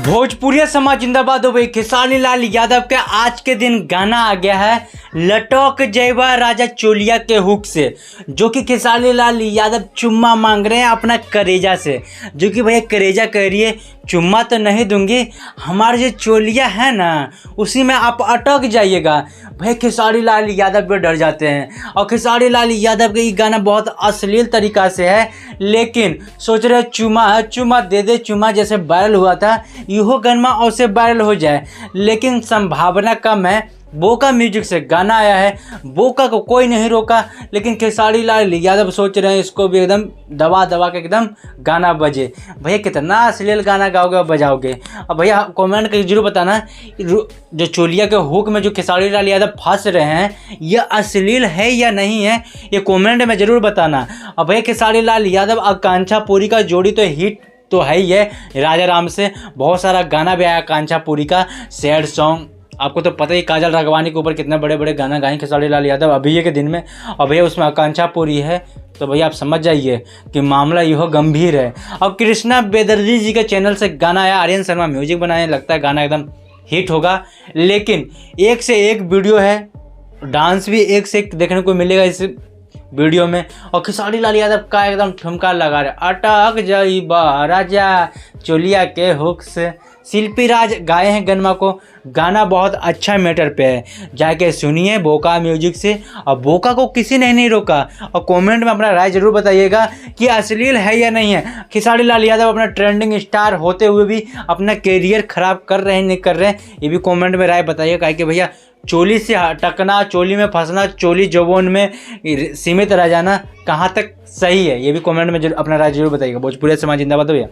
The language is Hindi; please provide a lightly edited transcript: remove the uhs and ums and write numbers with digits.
भोजपुरी समाज जिंदाबाद हो भाई। खेसारी लाल यादव के आज के दिन गाना आ गया है लटक जयवा राजा चोलिया के हुक से, जो कि खेसारी लाल यादव चुम्मा मांग रहे हैं अपना करेजा से, जो कि भैया करेजा कह रही है चुम्मा तो नहीं दूंगी, हमारा जो चोलिया है ना उसी में आप अटक जाइएगा। भाई खेसारी लाल यादव भी डर जाते हैं और खेसारी लाल यादव का ये गाना बहुत अश्लील तरीका से है, लेकिन सोच रहे चुम्मा चुम्मा दे दे चुम्मा जैसे वायरल हुआ था इहो गाना और से वायरल हो जाए, लेकिन संभावना कम है। बोका म्यूजिक से गाना आया है, बोका को कोई नहीं रोका, लेकिन खेसारी लाल यादव सोच रहे हैं इसको भी एकदम दबा दबा के एकदम गाना बजे। भैया कितना अश्लील गाना गाओगे और बजाओगे। अब भैया कमेंट करके जरूर बताना जो चोलिया के हुक में जो खेसारी लाल यादव फंस रहे हैं यह अश्लील है या नहीं है, ये कमेंट में ज़रूर बताना। और भैया खेसारी लाल यादव आकांक्षा पुरी का जोड़ी तो हिट तो है ही है, राजा राम से बहुत सारा गाना भी आया आकांक्षा पुरी का, सैड सॉन्ग, आपको तो पता ही काजल राघवानी के ऊपर कितने बड़े बड़े गाना गाए खेसारी लाल यादव अभी के दिन में, और भैया उसमें आकांक्षा पूरी है, तो भैया आप समझ जाइए कि मामला यह गंभीर है। अब कृष्णा बेदर्जी जी के चैनल से गाना आया, आर्यन शर्मा म्यूजिक बनाए, लगता है गाना एकदम हिट होगा, लेकिन एक से एक वीडियो है, डांस भी एक से एक देखने को मिलेगा इस वीडियो में, और खेसारी लाल यादव का एकदम ठुमका लगा रहे अटक जाइबा राजा चोलिया के हुक से। शिल्पी राज गाए हैं गनमा को, गाना बहुत अच्छा मैटर पे है, जाके सुनिए बोका म्यूजिक से। और बोका को किसी ने नहीं रोका, और कमेंट में अपना राय जरूर बताइएगा कि अश्लील है या नहीं है। खेसारी लाल यादव अपना ट्रेंडिंग स्टार होते हुए भी अपना कैरियर खराब कर रहे हैं नहीं कर रहे हैं, ये भी कमेंट में राय बताइएगा कि भैया चोली से हटकना, चोली में फंसना, चोली जौबन में सीमित रह जाना कहाँ तक सही है, ये भी कमेंट में अपना राय जरूर बताइएगा। भोजपुरी समाज जिंदाबाद भैया।